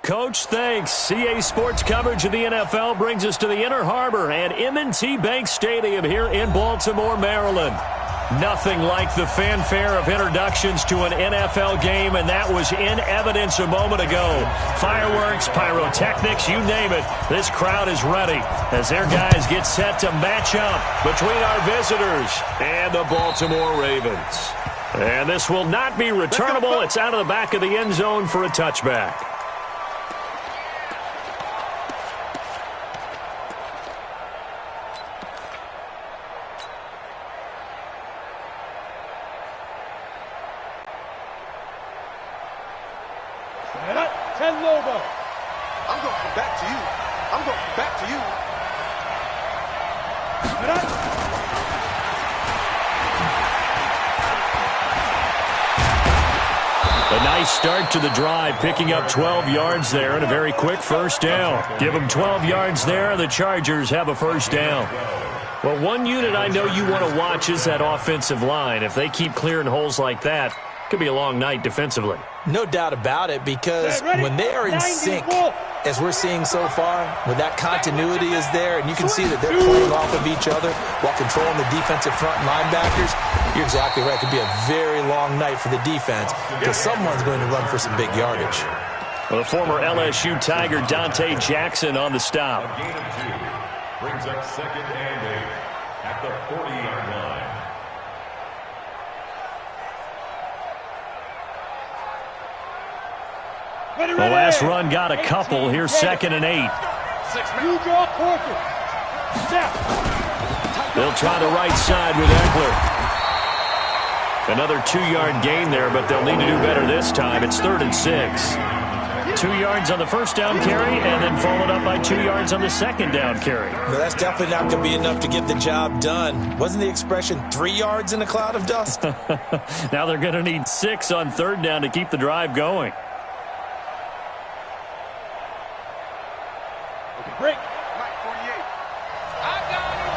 Coach, thanks. CA Sports coverage of the NFL brings us to the Inner Harbor at M&T Bank Stadium here in Baltimore, Maryland. Nothing like the fanfare of introductions to an NFL game, and that was in evidence a moment ago. Fireworks, pyrotechnics, you name it. This crowd is ready as their guys get set to match up between our visitors and the Baltimore Ravens. And this will not be returnable. It's out of the back of the end zone for a touchback. Start to the drive, picking up 12 yards there and a very quick first down. Give them 12 yards there, the Chargers have a first down. Well, one unit I know you want to watch is that offensive line. If they keep clearing holes like that, it could be a long night defensively. No doubt about it, because when they are in sync, as we're seeing so far, when that continuity is there, and you can see that they're playing off of each other while controlling the defensive front linebackers, you're exactly right. It could be a very long night for the defense because someone's going to run for some big yardage. Well, the former LSU Tiger Dante Jackson on the stop. A gain of 2 brings up 2nd and 8 at the 40-yard line. The last run got a couple. Here's 2nd and 8. They'll try the right side with Eckler. Another 2-yard gain there, but they'll need to do better this time. It's 3rd and 6. 2 yards on the first down carry, and then followed up by 2 yards on the second down carry. Well, that's definitely not going to be enough to get the job done. Wasn't the expression 3 yards in a cloud of dust? Now they're going to need 6 on 3rd down to keep the drive going. Break. Mike 48. I got him.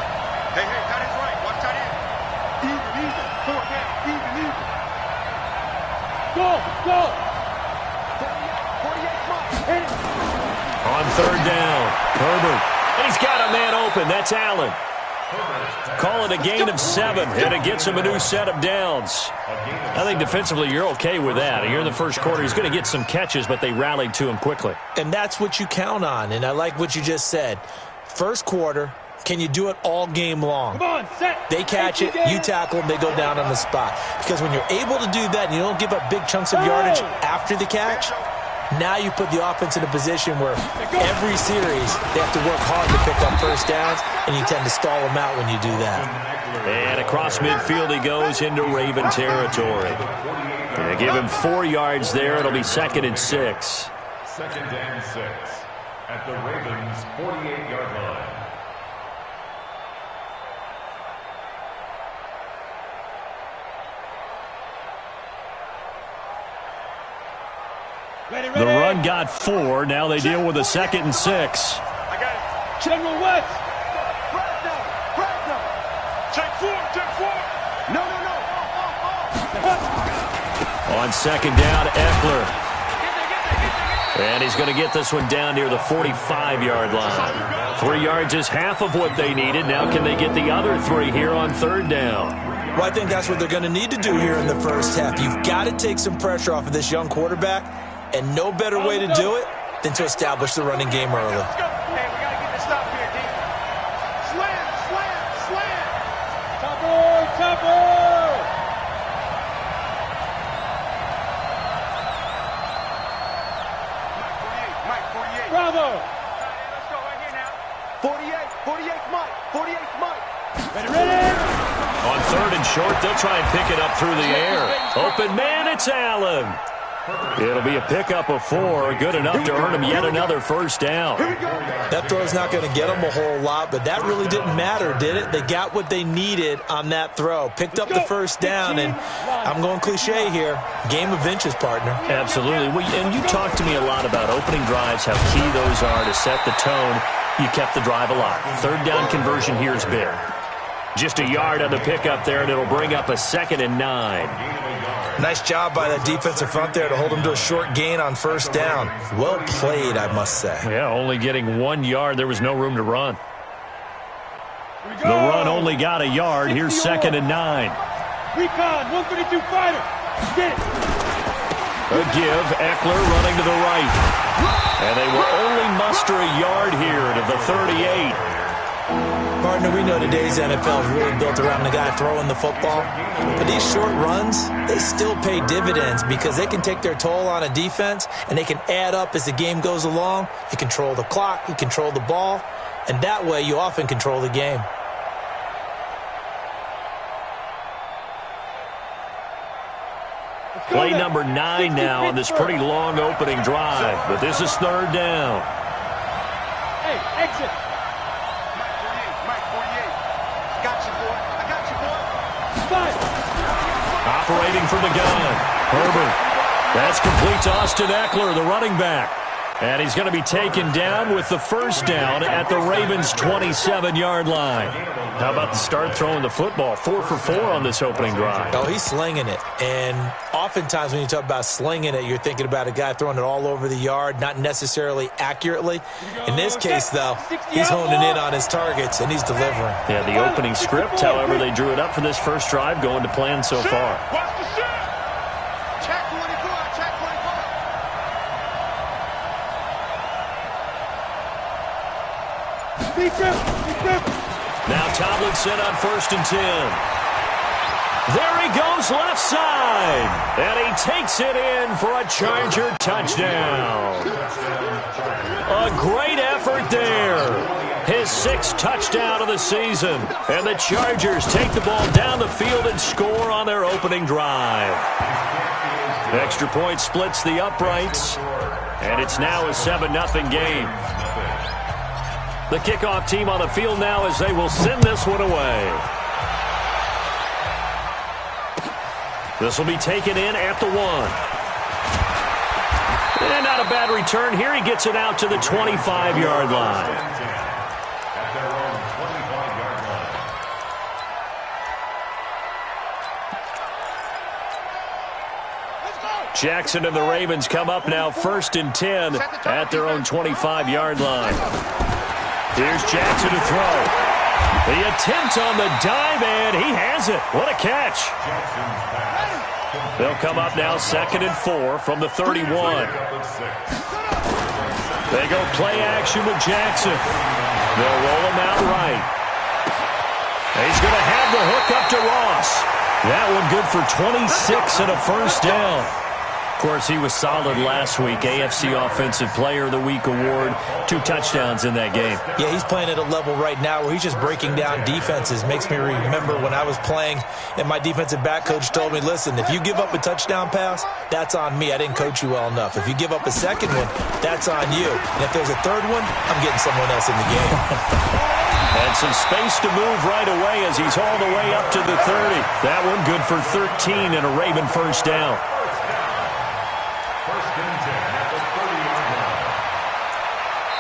Hey, that is right. Watch that in. Even. 4 down. Even. Go. 48, Mike. Hit it. On 3rd down, Herbert. And he's got a man open. That's Allen. Call it a gain of 7, and it gets him a new set of downs. I think defensively you're okay with that. Here in the first quarter, he's going to get some catches, but they rallied to him quickly. And that's what you count on, and I like what you just said. First quarter, can you do it all game long? Come on, set. They catch it, you tackle them, they go down on the spot. Because when you're able to do that and you don't give up big chunks of yardage after the catch, now you put the offense in a position where every series they have to work hard to pick up first downs, and you tend to stall them out when you do that. And across midfield he goes into Raven territory. They give him 4 yards there. It'll be 2nd and 6. 2nd and 6 at the Ravens' 48-yard line. Ready. The run got 4. Now they deal with a 2nd and 6. I got it. General West. Check 4. No. On 2nd down, Eckler. And he's going to get this one down near the 45-yard line. 3 yards is half of what they needed. Now can they get the other 3 here on 3rd down? Well, I think that's what they're going to need to do here in the first half. You've got to take some pressure off of this young quarterback, and no better way to do it than to establish the running game early. Let's go. Hey, we got to get this stop here, D. Slam. Topper. Mike 48. Bravo. Let's go right here now. 48, Mike. Ready. On 3rd and short, they'll try and pick it up through the air. Open man, it's Allen. It'll be a pickup of 4, good enough to earn him yet another first down. That throw's not going to get them a whole lot, but that really didn't matter, did it? They got what they needed on that throw. Picked up the first down, and I'm going cliche here. Game of inches, partner. Absolutely. And you talked to me a lot about opening drives, how key those are to set the tone. You kept the drive alive. 3rd down conversion here is big. Just a yard on the pickup there, and it'll bring up a 2nd and 9. Nice job by that defensive front there to hold him to a short gain on first down. Well played, I must say. Yeah, only getting 1 yard. There was no room to run. The run only got a yard. Here's 2nd and 9. Recon, 132 fighter. Get it. A give, Eckler running to the right. And they will only muster a yard here to the 38. Partner, we know today's NFL is really built around the guy throwing the football. But these short runs, they still pay dividends because they can take their toll on a defense, and they can add up as the game goes along. You control the clock, you control the ball, and that way you often control the game. Play number 9 now on this pretty long opening drive, but this is 3rd down. Hey, exit. Mike 48. I got you, boy. I got you, boy. Five. Operating from the gun. Herbert. That's complete to Austin Eckler, the running back. And he's going to be taken down with the first down at the Ravens' 27-yard line. How about the start throwing the football? 4 for 4 on this opening drive. Oh, he's slinging it. And oftentimes when you talk about slinging it, you're thinking about a guy throwing it all over the yard, not necessarily accurately. In this case, though, he's honing in on his targets, and he's delivering. Yeah, the opening script, however, they drew it up for this first drive, going to plan so far. Watch the shit. Check 24. Check 24. Be careful. Now Tomlinson on 1st and 10. There he goes left side. And he takes it in for a Charger touchdown. A great effort there. His 6th touchdown of the season. And the Chargers take the ball down the field and score on their opening drive. Extra point splits the uprights. And it's now a 7-0 game. The kickoff team on the field now as they will send this one away. This will be taken in at the 1. And not a bad return here. He gets it out to the 25-yard line. At their own 25-yard line. Jackson and the Ravens come up now 1st and 10 at their own 25-yard line. Here's Jackson to throw. The attempt on the dive, and he has it. What a catch. They'll come up now 2nd and 4 from the 31. They go play action with Jackson. They'll roll him out right. He's going to have the hook up to Ross. That one good for 26 and a first down. Of course, he was solid last week. AFC Offensive Player of the Week award. 2 touchdowns in that game. Yeah, he's playing at a level right now where he's just breaking down defenses. Makes me remember when I was playing and my defensive back coach told me, listen, if you give up a touchdown pass, that's on me. I didn't coach you well enough. If you give up a second one, that's on you. And if there's a third one, I'm getting someone else in the game. And some space to move right away as he's hauled away up to the 30. That one good for 13 and a Raven first down.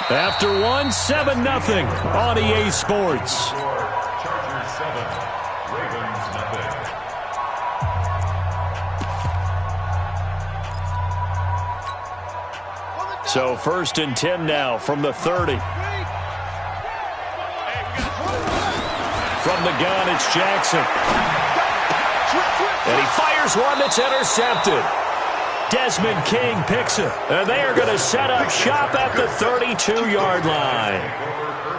After 1, 7-0 on EA Sports. Chargers 7, Ravens nothing. So 1st and 10 now from the 30. From the gun, it's Jackson. And he fires one that's intercepted. Desmond King picks it. And they are going to set up shop at the 32-yard line.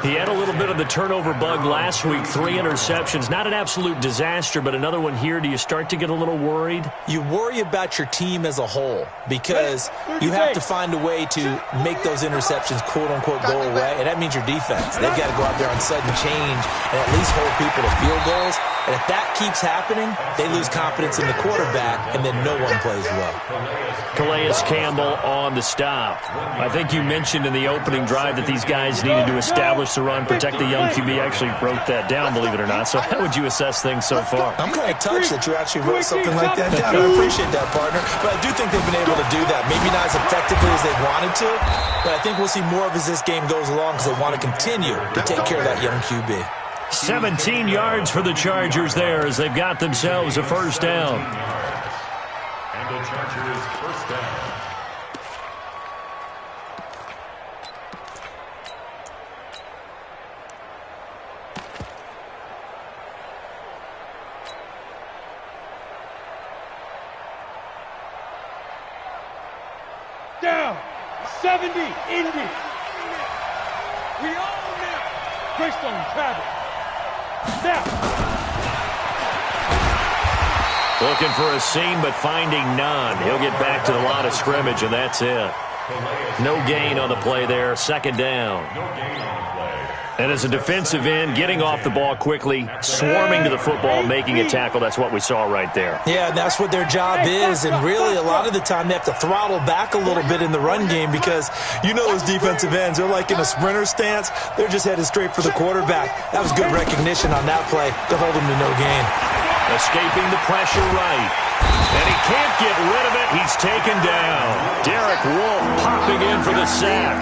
He had a little bit of the turnover bug last week. 3 interceptions. Not an absolute disaster, but another one here. Do you start to get a little worried? You worry about your team as a whole because you have to find a way to make those interceptions, quote-unquote, go away. And that means your defense. They've got to go out there on sudden change and at least hold people to field goals. And if that keeps happening, they lose confidence in the quarterback, and then no one plays well. Calais Campbell on the stop. I think you mentioned in the opening drive that these guys needed to establish the run, protect the young QB. Actually wrote that down, believe it or not. So how would you assess things so far? I'm kind of touched that you actually wrote something like that down. I appreciate that, partner. But I do think they've been able to do that. Maybe not as effectively as they wanted to, but I think we'll see more of as this game goes along because they want to continue to take care of that young QB. 17 yards for the Chargers there as they've got themselves a first down. the Chargers first down. Down. 70, Indy. We own them. Greystone, Travis. Now. Looking for a seam, but finding none. He'll get back to the line of scrimmage, and that's it. No gain on the play there. Second down. No gain on the play. And as a defensive end, getting off the ball quickly, swarming to the football, making a tackle, that's what we saw right there. Yeah, that's what their job is, and really a lot of the time they have to throttle back a little bit in the run game because you know those defensive ends, they're like in a sprinter stance. They're just headed straight for the quarterback. That was good recognition on that play to hold him to no gain. Escaping the pressure right. And he can't get rid of it. He's taken down. Derek Wolfe popping in for the sack.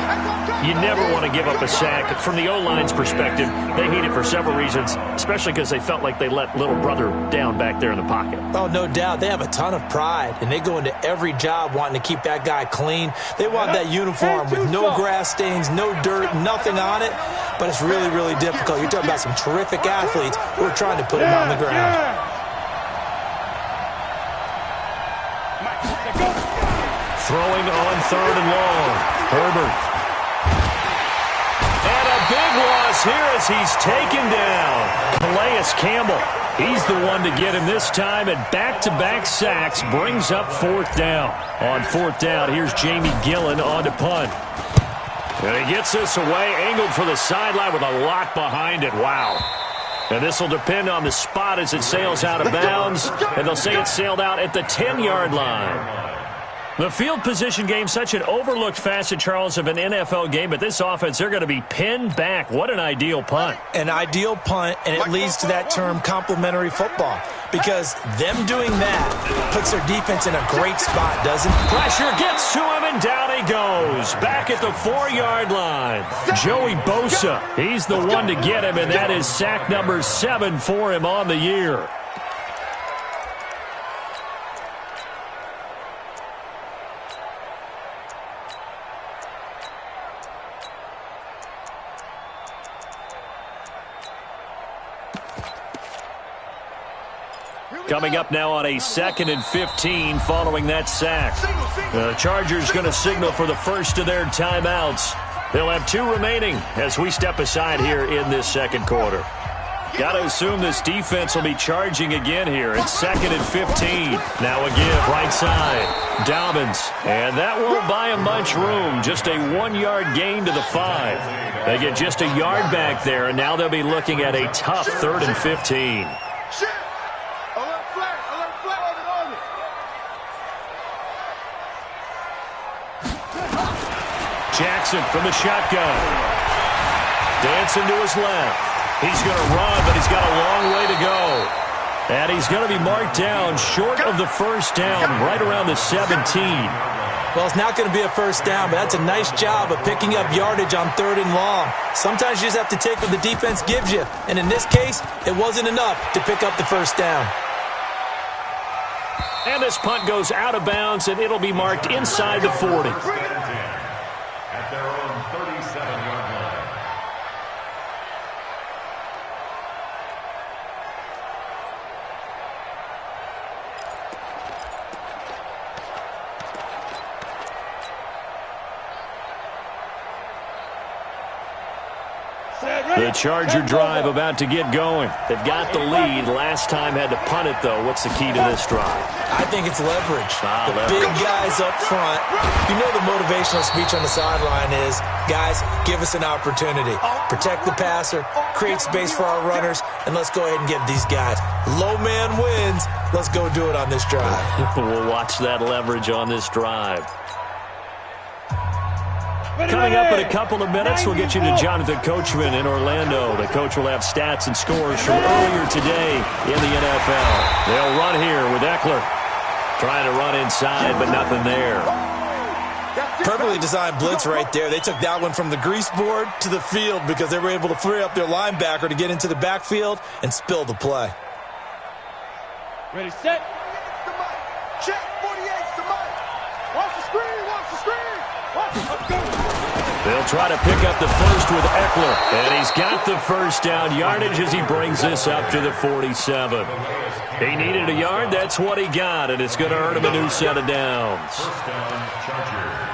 You never want to give up a sack. From the O-line's perspective, they hate it for several reasons, especially because they felt like they let little brother down back there in the pocket. Oh, no doubt. They have a ton of pride, and they go into every job wanting to keep that guy clean. They want that uniform with no grass stains, no dirt, nothing on it, but it's really, really difficult. You're talking about some terrific athletes who are trying to put him on the ground. Throwing on third and long. Herbert. And a big loss here as he's taken down. Calais Campbell. He's the one to get him this time, and back-to-back sacks brings up fourth down. On fourth down, here's Jamie Gillen on to punt. And he gets this away, angled for the sideline with a lot behind it. Wow. And this will depend on the spot as it sails out of bounds, and they'll say it sailed out at the 10-yard line. The field position game, such an overlooked facet, Charles, of an NFL game, but this offense, they're going to be pinned back. What an ideal punt. An ideal punt, and it leads to that term complementary football, because them doing that puts their defense in a great spot, doesn't it? Pressure gets to him, and down he goes. Back at the 4-yard line. Joey Bosa, he's the one to get him, and that is sack number 7 for him on the year. Coming up now on a 2nd and 15 following that sack. The Chargers going to signal for the first of their timeouts. They'll have 2 remaining as we step aside here in this second quarter. Got to assume this defense will be charging again here. It's 2nd and 15. Now a give right side. Dobbins. And that won't buy him much room. Just a 1-yard gain to the 5. They get just a yard back there, and now they'll be looking at a tough 3rd and 15. Jackson from the shotgun. Dancing to his left. He's going to run, but he's got a long way to go. And he's going to be marked down short of the first down, right around the 17. Well, it's not going to be a first down, but that's a nice job of picking up yardage on 3rd and long. Sometimes you just have to take what the defense gives you. And in this case, it wasn't enough to pick up the first down. And this punt goes out of bounds, and it'll be marked inside the 40. At their own 37-yard line. The Charger drive about to get going. They've got the lead. Last time had to punt it, though. What's the key to this drive? I think it's leverage. The big guys up front. You know the motivational speech on the sideline is, guys, give us an opportunity. Protect the passer, create space for our runners, and let's go ahead and give these guys. Low man wins. Let's go do it on this drive. We'll watch that leverage on this drive. Coming up in a couple of minutes, we'll get you to Jonathan Coachman in Orlando. The coach will have stats and scores from earlier today in the NFL. They'll run here with Eckler. Trying to run inside, but nothing there. Perfectly designed blitz right there. They took that one from the grease board to the field because they were able to free up their linebacker to get into the backfield and spill the play. Ready, set. Check, 48. They'll try to pick up the first with Eckler, and he's got the first down yardage as he brings this up to the 47. He needed a yard, that's what he got, and it's going to earn him a new set of downs. First down, Chargers.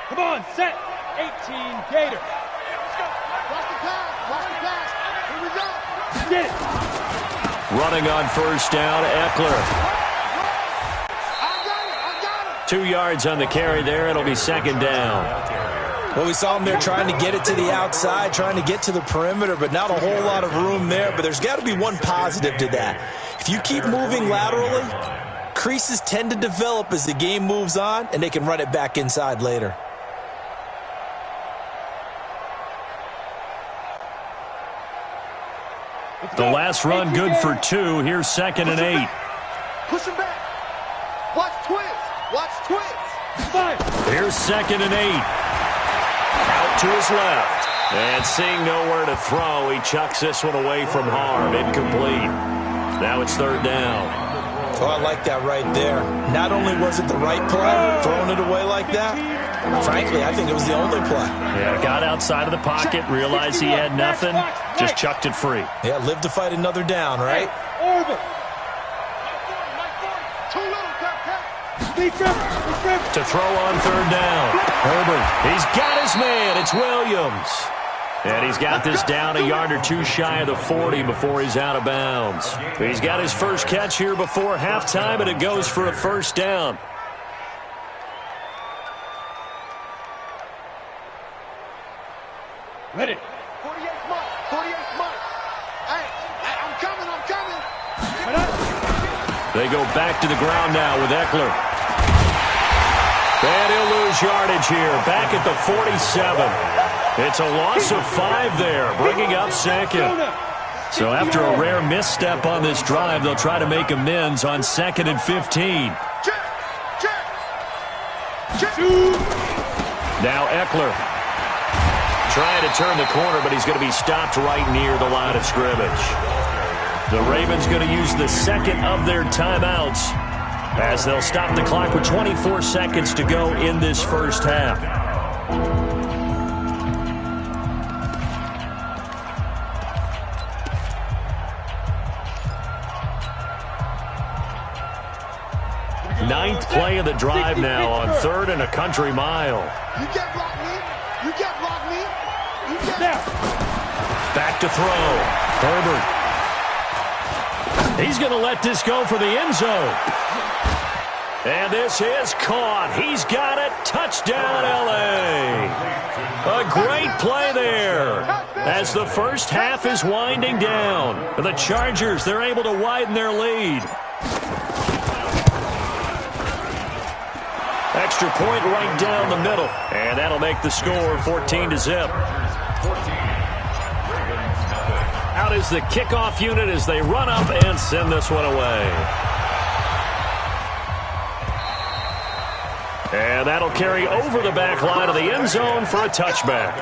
Come on, set. 18, Gator. Watch the pass. Here we go. Get it. Running on first down, Eckler. I got it. 2 yards on the carry there. It'll be second down. Well, we saw him there trying to get it to the outside, trying to get to the perimeter, but not a whole lot of room there. But there's got to be one positive to that. If you keep moving laterally, creases tend to develop as the game moves on, and they can run it back inside later. The last run good for 2. Here's second and 8. Push him back. Watch twist. Here's second and 8. Out to his left. And seeing nowhere to throw, he chucks this one away from harm. Incomplete. Now it's third down. Oh, I like that right there. Not only was it the right play, throwing it away like that, frankly, I think it was the only play. Yeah, got outside of the pocket, realized he had nothing, just chucked it free. Yeah, live to fight another down, right? To throw on third down. Herbert, he's got his man. It's Williams. And he's got this down a yard or 2 shy of the 40 before he's out of bounds. He's got his first catch here before halftime, and it goes for a first down. Ready. 48 months. Hey, I'm coming. They go back to the ground now with Eckler. And he'll lose yardage here, back at the 47. It's a loss of 5 there, bringing up second. So after a rare misstep on this drive, they'll try to make amends on 2nd and 15. Now Eckler trying to turn the corner, but he's going to be stopped right near the line of scrimmage. The Ravens going to use the second of their timeouts as they'll stop the clock with 24 seconds to go in this first half. Ninth play of the drive now on 3rd and a country mile. You can't block me. Back to throw. Herbert. He's going to let this go for the end zone. And this is caught. He's got it. Touchdown, L.A. A great play there as the first half is winding down. The Chargers, they're able to widen their lead. Extra point right down the middle. And that'll make the score 14-0. Out is the kickoff unit as they run up and send this one away. And that'll carry over the back line of the end zone for a touchback.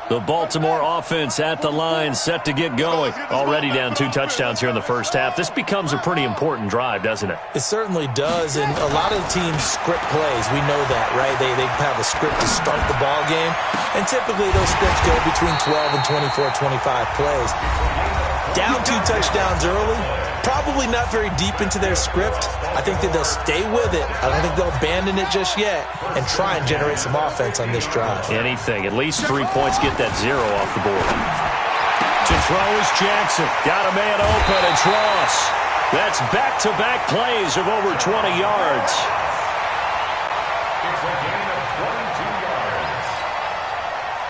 The Baltimore offense at the line, set to get going. Already down 2 touchdowns here in the first half. This becomes a pretty important drive, doesn't it? It certainly does, and a lot of the teams script plays. We know that, right? They have a script to start the ball game, and typically those scripts go between 12 and 24, 25 plays. Down 2 touchdowns early, probably not very deep into their script. I think that they'll stay with it. I don't think they'll abandon it just yet and try and generate some offense on this drive. Anything. At least 3 points, get that 0 off the board. To throw is Jackson. Got a man open. It's Ross. That's back-to-back plays of over 20 yards. It's a gain of 22 yards.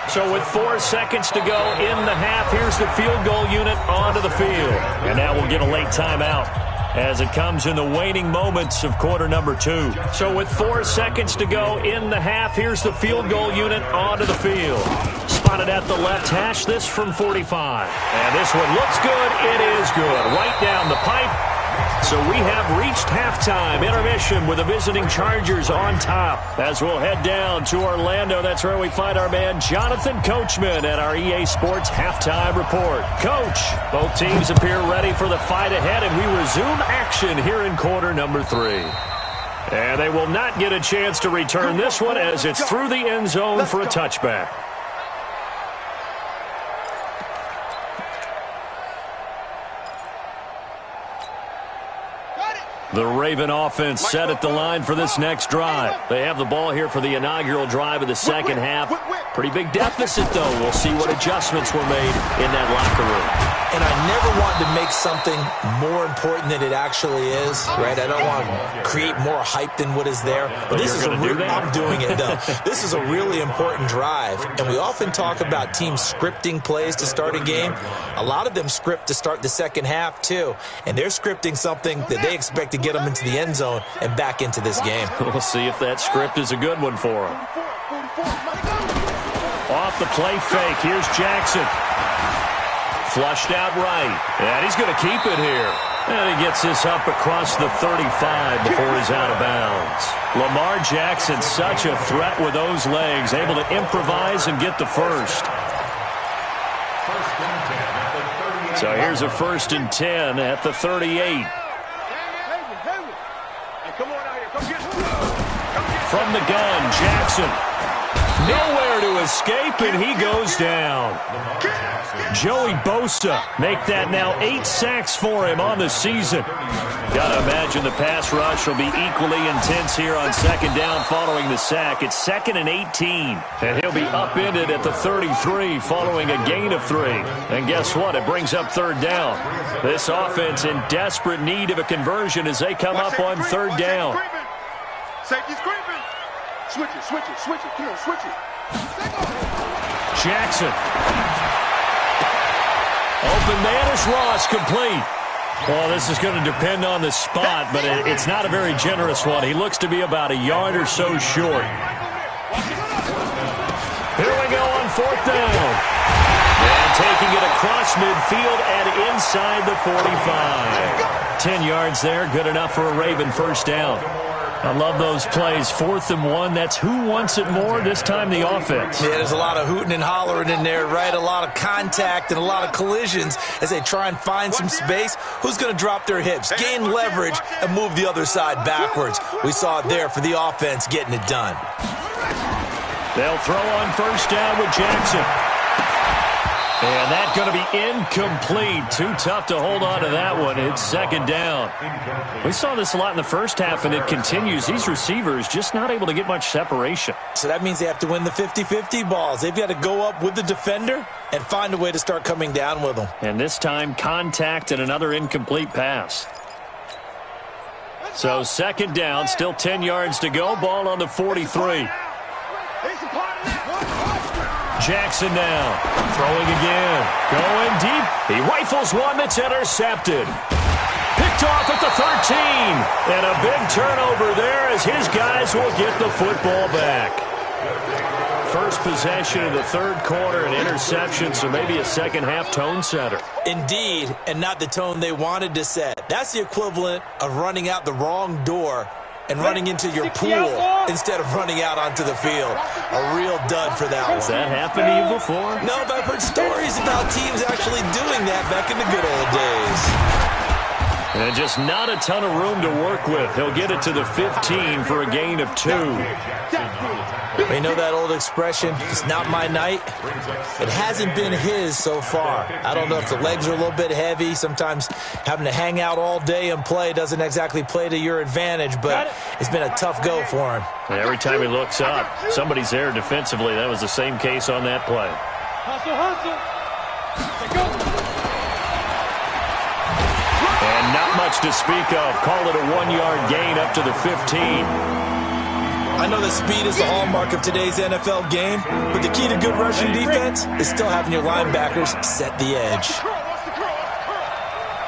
So with 4 seconds to go in the half, here's the field goal unit onto the field. And now we'll get a late timeout as it comes in the waning moments of quarter number 2. So with 4 seconds to go in the half, here's the field goal unit onto the field. Spotted at the left hash, this from 45. And this one looks good. It is good. Right down the pipe. So we have reached halftime intermission with the visiting Chargers on top. As we'll head down to Orlando, that's where we find our man Jonathan Coachman at our EA Sports Halftime Report. Coach, both teams appear ready for the fight ahead, and we resume action here in quarter number 3. And they will not get a chance to return this one as it's through the end zone for a touchback. The Raven offense set at the line for this next drive. They have the ball here for the inaugural drive of the second half. Pretty big deficit, though. We'll see what adjustments were made in that locker room. And I never want to make something more important than it actually is, right? I don't want to create more hype than what is there. But this is I'm doing it, though. This is a really important drive. And we often talk about teams scripting plays to start a game. A lot of them script to start the second half, too. And they're scripting something that they expect to get them into the end zone and back into this game. We'll see if that script is a good one for them. Off the play fake, here's Jackson. Flushed out right, and he's going to keep it here. And he gets this up across the 35 before he's out of bounds. Lamar Jackson, such a threat with those legs, able to improvise and get the first. So here's a 1st and 10 at the 38. From the gun, Jackson. Nowhere to escape, and he goes down. Joey Bosa make that now 8 sacks for him on the season. Got to imagine the pass rush will be equally intense here on second down following the sack. It's 2nd and 18, and he'll be upended at the 33 following a gain of 3. And guess what? It brings up 3rd down. This offense in desperate need of a conversion as they come up on 3rd down. Safety's creeping. Switch it, switch it, switch it. Come on, switch it. Jackson. Open man is Ross, complete. Well, this is going to depend on the spot, but it's not a very generous one. He looks to be about a yard or so short. Here we go on 4th down. And taking it across midfield and inside the 45. 10 yards there, good enough for a Raven first down. I love those plays. 4th and 1. That's who wants it more, this time the offense. Yeah, there's a lot of hooting and hollering in there, right? A lot of contact and a lot of collisions as they try and find some space. Who's going to drop their hips, gain leverage, and move the other side backwards? We saw it there for the offense getting it done. They'll throw on 1st down with Jackson. And that's going to be incomplete. Too tough to hold on to that one. It's 2nd down. We saw this a lot in the first half, and it continues. These receivers just not able to get much separation. So that means they have to win the 50-50 balls. They've got to go up with the defender and find a way to start coming down with them. And this time, contact and another incomplete pass. So 2nd down, still 10 yards to go. Ball on the 43. Jackson now, throwing again, going deep. He rifles one that's intercepted. Picked off at the 13. And a big turnover there as his guys will get the football back. First possession of the 3rd quarter, an interception, so maybe a second half tone setter. Indeed, and not the tone they wanted to set. That's the equivalent of running out the wrong door and running into your pool instead of running out onto the field. A real dud for that one. Has that happened to you before? No, but I've heard stories about teams actually doing that back in the good old days. And just not a ton of room to work with. He'll get it to the 15 for a gain of 2. You know that old expression, it's not my night? It hasn't been his so far. I don't know if the legs are a little bit heavy. Sometimes having to hang out all day and play doesn't exactly play to your advantage, but it's been a tough go for him. And every time he looks up, somebody's there defensively. That was the same case on that play. Hustle, hustle. And not much to speak of. Call it a 1-yard gain up to the 15. I know that speed is the hallmark of today's NFL game, but the key to good rushing defense is still having your linebackers set the edge.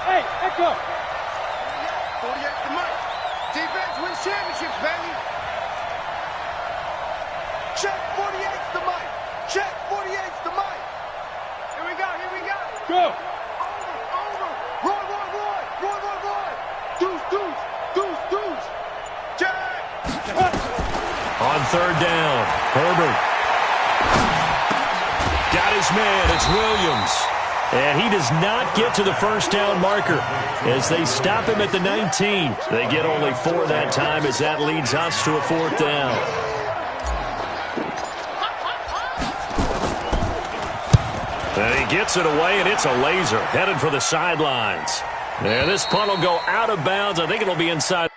Hey, Echo. 48 to Mike. Defense wins championships, baby. Check 48's the Mike. Check 48's the Mike. Here we go, here we go. Go. Over. Roy. third down. Herbert. Got his man. It's Williams. And he does not get to the first down marker as they stop him at the 19. They get only 4 that time as that leads us to a fourth down. And he gets it away, and it's a laser headed for the sidelines. And this punt will go out of bounds. I think it'll be inside.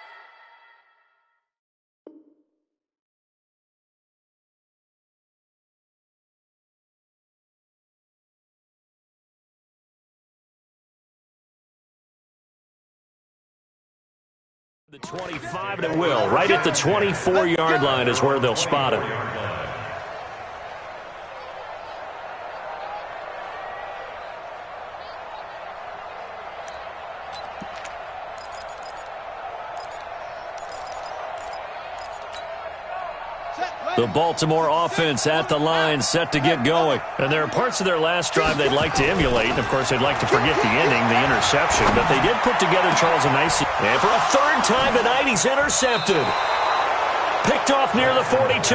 The 25, and it will. Right at the 24-yard line is where they'll spot him. The Baltimore offense at the line, set to get going. And there are parts of their last drive they'd like to emulate. And, of course, they'd like to forget the ending, the interception. But they did put together, Charles, a nice... And for a third time tonight, he's intercepted. Picked off near the 42.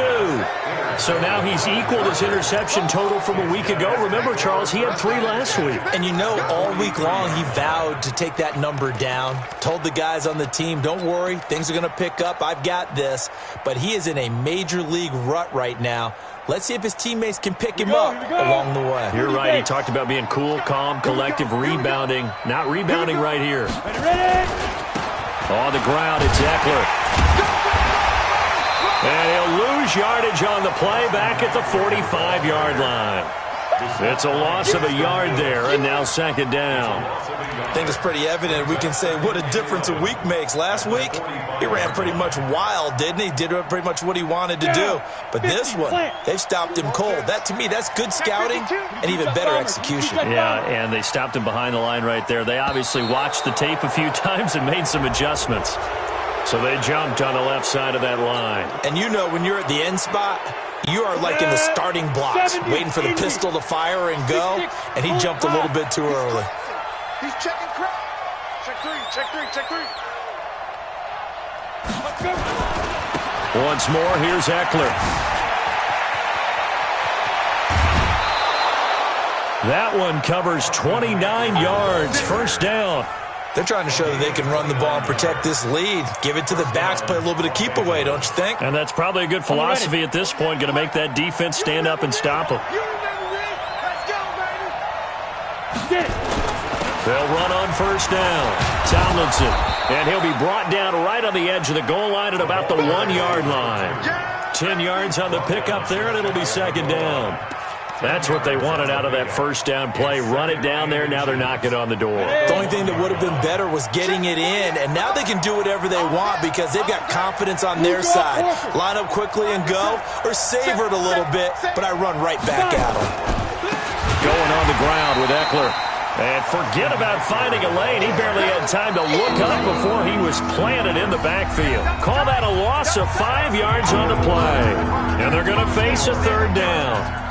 So now he's equaled his interception total from a week ago. Remember, Charles, he had 3 last week. And you know, all week long he vowed to take that number down. Told the guys on the team, don't worry, things are going to pick up. I've got this. But he is in a major league rut right now. Let's see if his teammates can pick him up along the way. You're right. He talked about being cool, calm, collective, rebounding. Not rebounding right here. On the ground, it's Eckler. And he'll lose yardage on the play back at the 45-yard line. It's a loss of a yard there, and now second down. I think it's pretty evident. We can say what a difference a week makes. Last week, he ran pretty much wild, didn't he? Did pretty much what he wanted to do. But this one, they've stopped him cold. That, to me, that's good scouting and even better execution. Yeah, and they stopped him behind the line right there. They obviously watched the tape a few times and made some adjustments. So they jumped on the left side of that line. And you know when you're at the end spot, you are like in the starting blocks, waiting for the pistol to fire and go, and he jumped a little bit too early. He's checking crap. Check three. Once more, here's Eckler. That one covers 29 yards, first down. They're trying to show that they can run the ball and protect this lead. Give it to the backs, play a little bit of keep away, don't you think? And that's probably a good philosophy at this point, going to make that defense stand up and stop them. They'll run on first down. Tomlinson, and he'll be brought down right on the edge of the goal line at about the 1-yard line. 10 yards on the pickup there, and it'll be second down. That's what they wanted out of that first down play. Run it down there. Now they're knocking on the door. The only thing that would have been better was getting it in, and now they can do whatever they want because they've got confidence on their side. Line up quickly and go, or savor it a little bit, but I run right back at them. Going on the ground with Eckler. And forget about finding a lane. He barely had time to look up before he was planted in the backfield. Call that a loss of 5 yards on the play. And they're going to face a third down.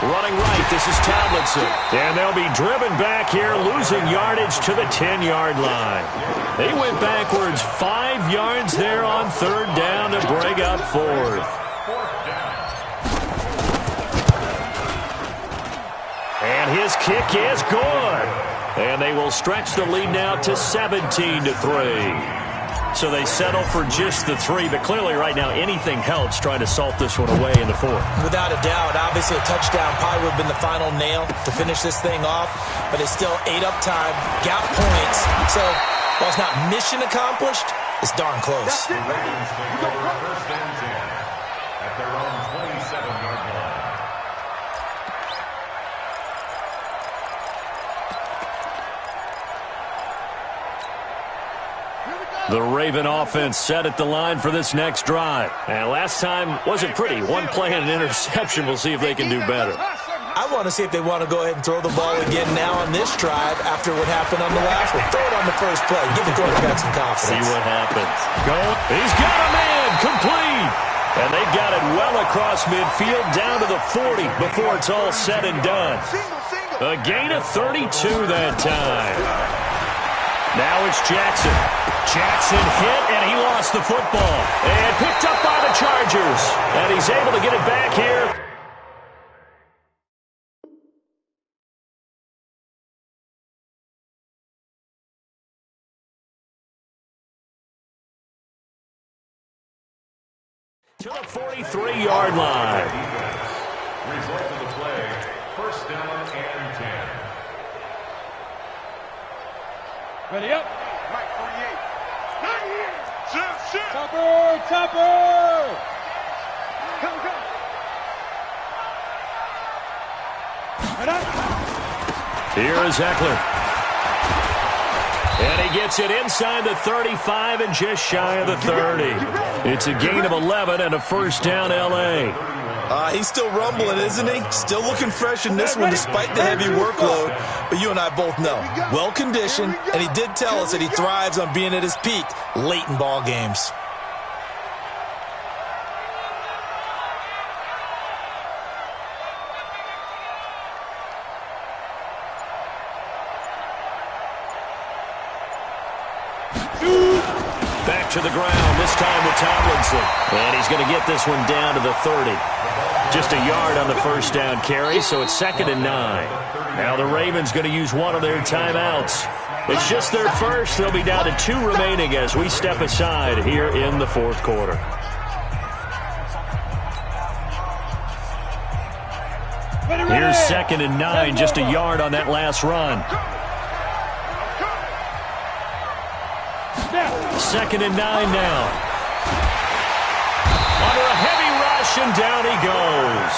Running right, this is Tomlinson. And they'll be driven back here, losing yardage to the 10-yard line. They went backwards 5 yards there on third down to bring up fourth. And his kick is good. And they will stretch the lead now to 17-3. So they settle for just the 3, but clearly right now anything helps trying to salt this one away in the fourth. Without a doubt, obviously a touchdown probably would have been the final nail to finish this thing off, but it's still 8 up time, got points. So while it's not mission accomplished, it's darn close. The Ravens take over first and 10 at their own 27-yard line. The Raven offense set at the line for this next drive. And last time wasn't pretty. One play and an interception. We'll see if they can do better. I want to see if they want to go ahead and throw the ball again now on this drive after what happened on the last one. Throw it on the first play. Give the quarterback some confidence. See what happens. Go. He's got a man. Complete. And they've got it well across midfield down to the 40 before it's all said and done. A gain of 32 that time. Now it's Jackson. Jackson hit, and he lost the football. And picked up by the Chargers. And he's able to get it back here. To the 43-yard line. Result of the play, first down and 10. Ready up. Mike 48. Not here. Shoot. Topper. Come. Head up. Here is Eckler. And he gets it inside the 35 and just shy of the 30. It's a gain of 11 and a first down, L.A. He's still rumbling, isn't he? Still looking fresh in this one despite the heavy workload. But you and I both know, well-conditioned, and he did tell us that he thrives on being at his peak late in ball games. Back to the ground, this time with Tomlinson. And he's going to get this one down to the 30. Just a yard on the first down carry, so it's 2nd and 9. Now the Ravens going to use one of their timeouts. It's just their first. They'll be down to 2 remaining as we step aside here in the fourth quarter. Here's 2nd and 9, just a yard on that last run. 2nd and 9 now. Under a heavy rush, and down he goes.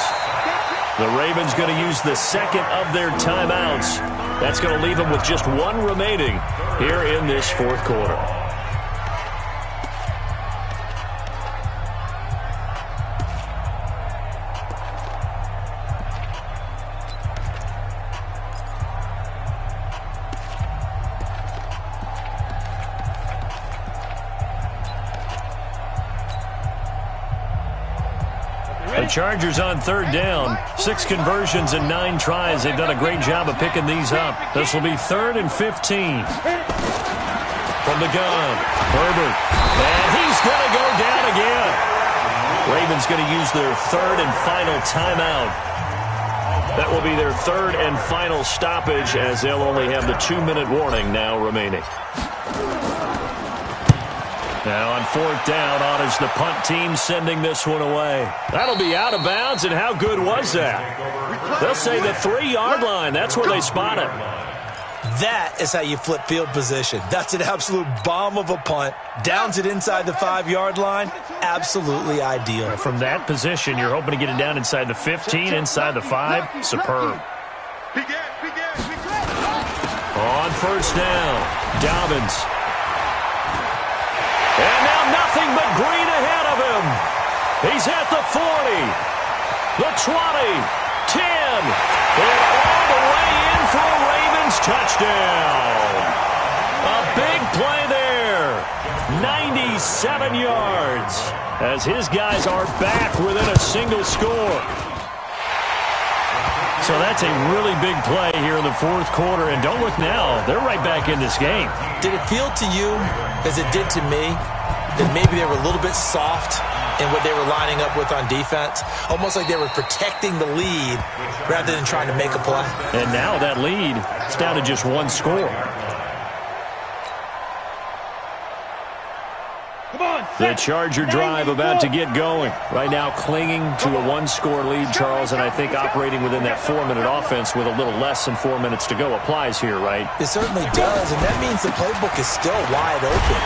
The Ravens going to use the second of their timeouts. That's going to leave them with just 1 remaining here in this fourth quarter. The Chargers on 3rd down. 6 conversions and 9 tries. They've done a great job of picking these up. This will be 3rd and 15. From the gun, Herbert. And he's going to go down again. Ravens going to use their 3rd and final timeout. That will be their 3rd and final stoppage as they'll only have the 2-minute warning now remaining. Now on 4th down, on is the punt team sending this one away. That'll be out of bounds, and how good was that? They'll say the 3-yard line. That's where they spot it. That is how you flip field position. That's an absolute bomb of a punt. Downs it inside the 5-yard line. Absolutely ideal. From that position, you're hoping to get it down inside the 15, inside the 5. Superb. On 1st down, Dobbins. And now nothing but green ahead of him. He's at the 40, the 20, 10, and all the way in for a Ravens touchdown. A big play there. 97 yards as his guys are back within a single score. So that's a really big play here in the fourth quarter. And don't look now. They're right back in this game. Did it feel to you, as it did to me, that maybe they were a little bit soft in what they were lining up with on defense? Almost like they were protecting the lead rather than trying to make a play. And now that lead is down to just 1 score. The Charger drive about to get going. Right now clinging to a 1-score lead, Charles, and I think operating within that 4-minute offense with a little less than 4 minutes to go applies here, right? It certainly does, and that means the playbook is still wide open.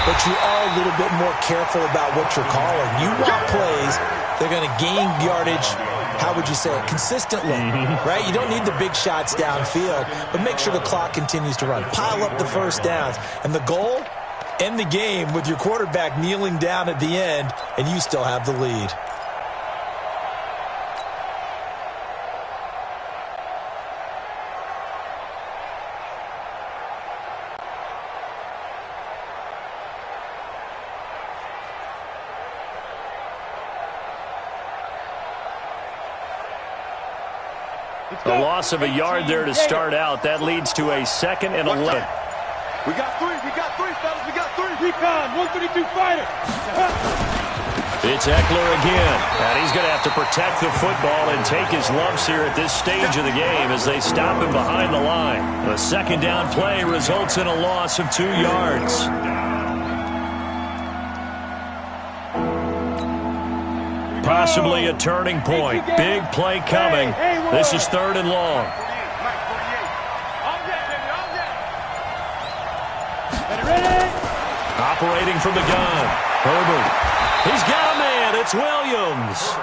But you are a little bit more careful about what you're calling. You want plays that are going to gain yardage, how would you say it, consistently, right? You don't need the big shots downfield, but make sure the clock continues to run. Pile up the first downs. And the goal? End the game with your quarterback kneeling down at the end, and you still have the lead. A loss of a yard there to start out. That leads to a 2nd and 11. We got three, fellas. We got three. Recon, 132 fighter. It's Eckler again, and he's going to have to protect the football and take his lumps here at this stage of the game as they stop him behind the line. The 2nd down play results in a loss of 2 yards. Possibly a turning point. Big play coming. This is 3rd and long. Operating from the gun. Herbert. He's got a man. It's Williams.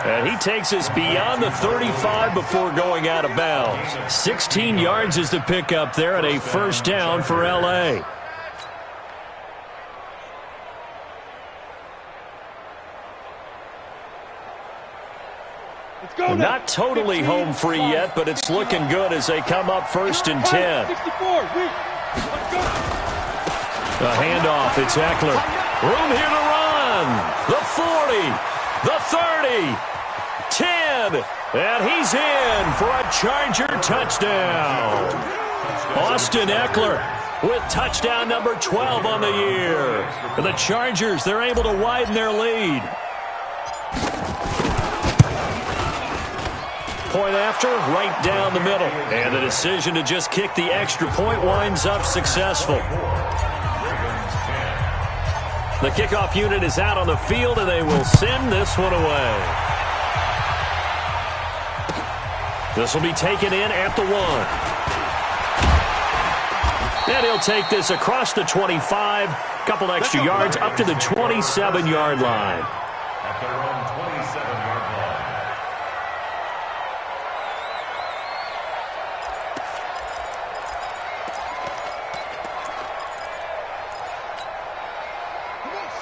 And he takes us beyond the 35 before going out of bounds. 16 yards is the pickup there and a 1st down for L.A. Not totally home free yet, but it's looking good as they come up 1st and 10. The handoff, it's Eckler. Room here to run. The 40, the 30, 10, and he's in for a Charger touchdown. Austin Eckler with touchdown number 12 on the year. And the Chargers, they're able to widen their lead. Point after, right down the middle. And the decision to just kick the extra point winds up successful. The kickoff unit is out on the field, and they will send this one away. This will be taken in at the 1. And he'll take this across the 25, couple extra yards up to the 27-yard line. At their own 27-yard line.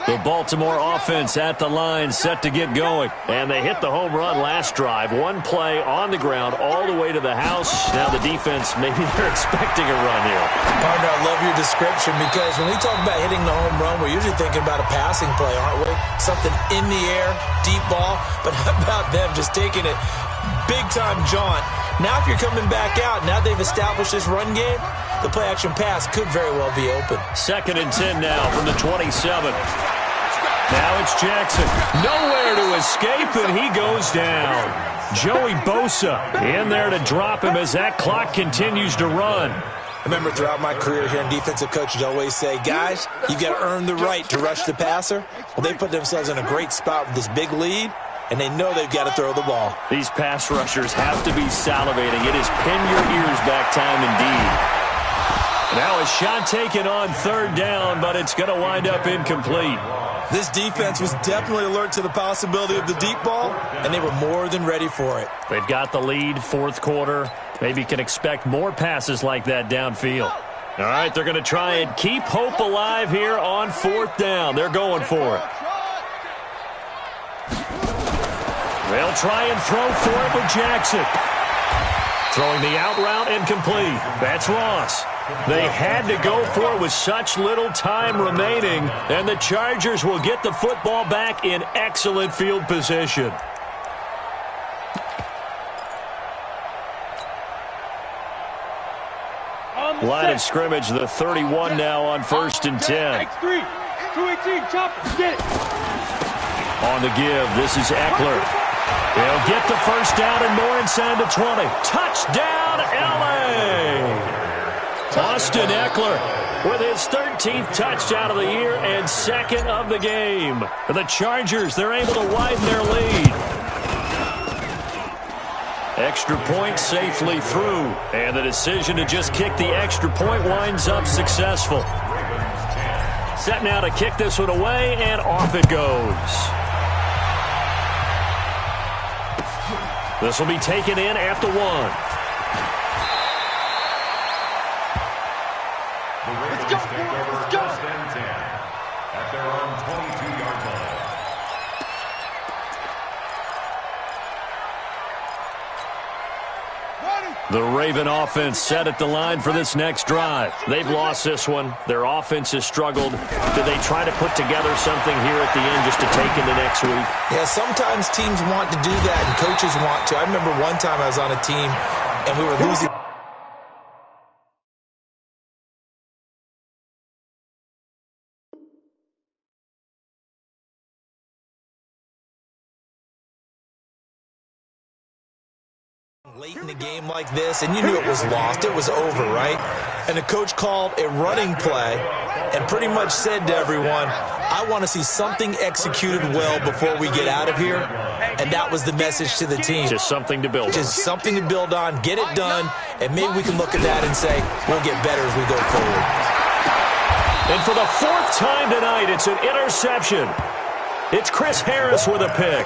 The Baltimore offense at the line, set to get going. And they hit the home run last drive. 1 play on the ground all the way to the house. Now the defense, maybe they're expecting a run here. Partner, I love your description because when we talk about hitting the home run, we're usually thinking about a passing play, aren't we? Something in the air, deep ball. But how about them just taking it big-time jaunt? Now if you're coming back out, now they've established this run game, the play-action pass could very well be open. 2nd and 10 now from the 27. Now it's Jackson. Nowhere to escape, and he goes down. Joey Bosa in there to drop him as that clock continues to run. I remember throughout my career here in defensive coaches always say, guys, you got to earn the right to rush the passer. Well, they put themselves in a great spot with this big lead, and they know they've got to throw the ball. These pass rushers have to be salivating. It is pin your ears back time indeed. Now a shot taken on 3rd down, but it's going to wind up incomplete. This defense was definitely alert to the possibility of the deep ball, and they were more than ready for it. They've got the lead, 4th quarter. Maybe can expect more passes like that downfield. All right, they're going to try and keep hope alive here on 4th down. They're going for it. They'll try and throw for it with Jackson. Throwing the out route incomplete. That's Ross. They had to go for it with such little time remaining, and the Chargers will get the football back in excellent field position. Line of scrimmage, the 31 now on 1st and 10. X3, 218, chopper, get it. On the give, this is Eckler. They'll get the 1st down and more inside the 20. Touchdown, L.A.! Austin Eckler with his 13th touchdown of the year and 2nd of the game. The Chargers, they're able to widen their lead. Extra point safely through. And the decision to just kick the extra point winds up successful. Set now to kick this one away, and off it goes. This will be taken in at the 1. Let's go, let's go. 1st and 10 at their own 22-yard line. The Raven offense set at the line for this next drive. They've lost this one. Their offense has struggled. Do they try to put together something here at the end just to take into next week? Yeah, sometimes teams want to do that and coaches want to. I remember one time I was on a team and we were losing late in the game like this, and you knew it was lost. It was over, right? And the coach called a running play and pretty much said to everyone, I want to see something executed well before we get out of here. And that was the message to the team. Just something to build on. Just something to build on, get it done, and maybe we can look at that and say, we'll get better as we go forward. And for the 4th time tonight, it's an interception. It's Chris Harris with a pick.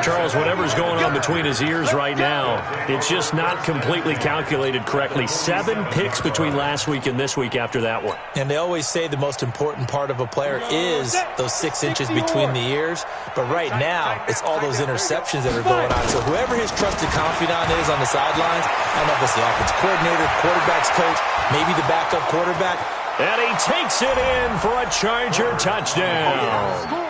Charles, whatever's going on between his ears right now, it's just not completely calculated correctly. 7 picks between last week and this week after that one. And they always say the most important part of a player is those 6 inches between the ears. But right now, it's all those interceptions that are going on. So whoever his trusted confidant is on the sidelines, I don't know if it's the offensive coordinator, quarterback's coach, maybe the backup quarterback. And he takes it in for a Charger touchdown.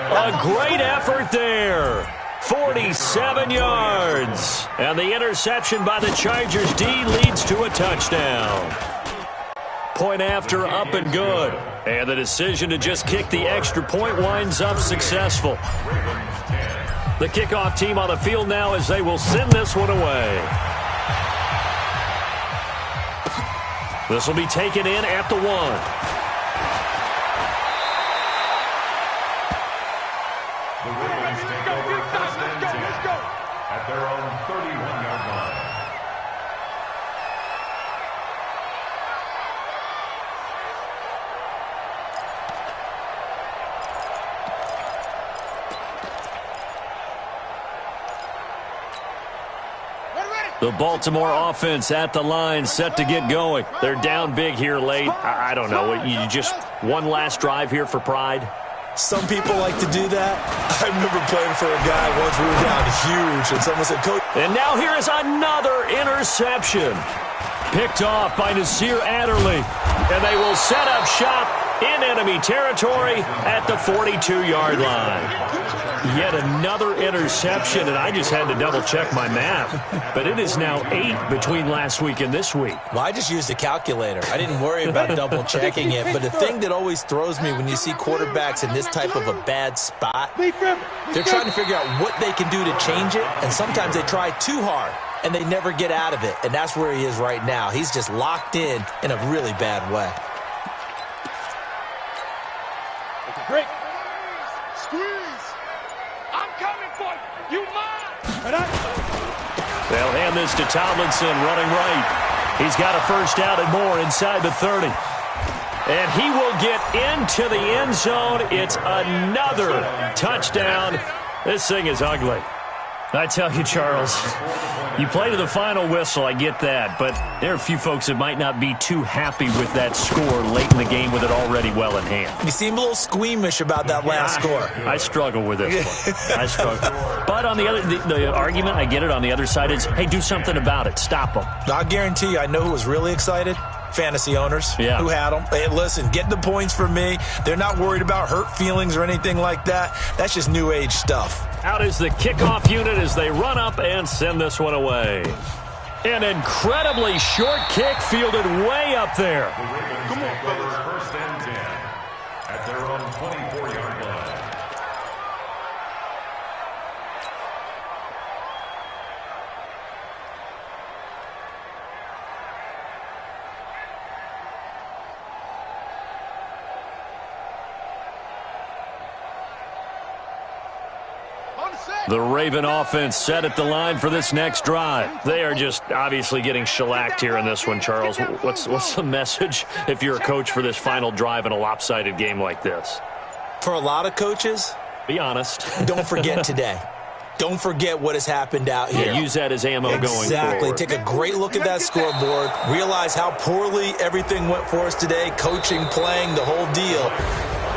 A great effort there. 47 yards. And the interception by the Chargers D leads to a touchdown. Point after, up and good. And the decision to just kick the extra point winds up successful. The kickoff team on the field now as they will send this one away. This will be taken in at the 1. At their own 31-yard line. The Baltimore offense at the line, set to get going. They're down big here late. I don't know. You just one last drive here for pride? Some people like to do that. I remember playing for a guy once we were down huge, and someone said, Coach. And now here is another interception. Picked off by Nasir Adderley. And they will set up shop in enemy territory at the 42-yard line. Yet another interception, and I just had to double-check my math. But it is now 8 between last week and this week. Well, I just used a calculator. I didn't worry about double-checking it. But the thing that always throws me when you see quarterbacks in this type of a bad spot, they're trying to figure out what they can do to change it, and sometimes they try too hard, and they never get out of it. And that's where he is right now. He's just locked in a really bad way. Break. Squeeze. I'm coming for you. You mine. They'll hand this to Tomlinson running right. He's got a first down and more inside the 30. And he will get into the end zone. It's another touchdown. This thing is ugly. I tell you, Charles, you play to the final whistle, I get that, but there are a few folks that might not be too happy with that score late in the game with it already well in hand. You seem a little squeamish about that last score. I struggle with this one. I struggle. But on the other, the argument, I get it, on the other side is, hey, do something about it. Stop them. I guarantee you, I know who was really excited. Fantasy owners who had them. Hey, listen, get the points for me. They're not worried about hurt feelings or anything like that. That's just new age stuff. Out is the kickoff unit as they run up and send this one away. An incredibly short kick fielded way up there. Come on, fellas. First and 10 at their own 24-yard line. The Raven offense set at the line for this next drive. They are just obviously getting shellacked here in this one, Charles. What's the message if you're a coach for this final drive in a lopsided game like this? For a lot of coaches, be honest. Don't forget today. Don't forget what has happened out here. Yeah, use that as ammo going forward. Exactly. Take a great look at that scoreboard. Realize how poorly everything went for us today. Coaching, playing, the whole deal.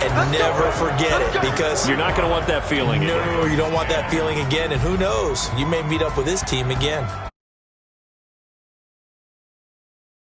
And never forget it, because you're not going to want that feeling again. No, you don't want that feeling again. And who knows? You may meet up with this team again.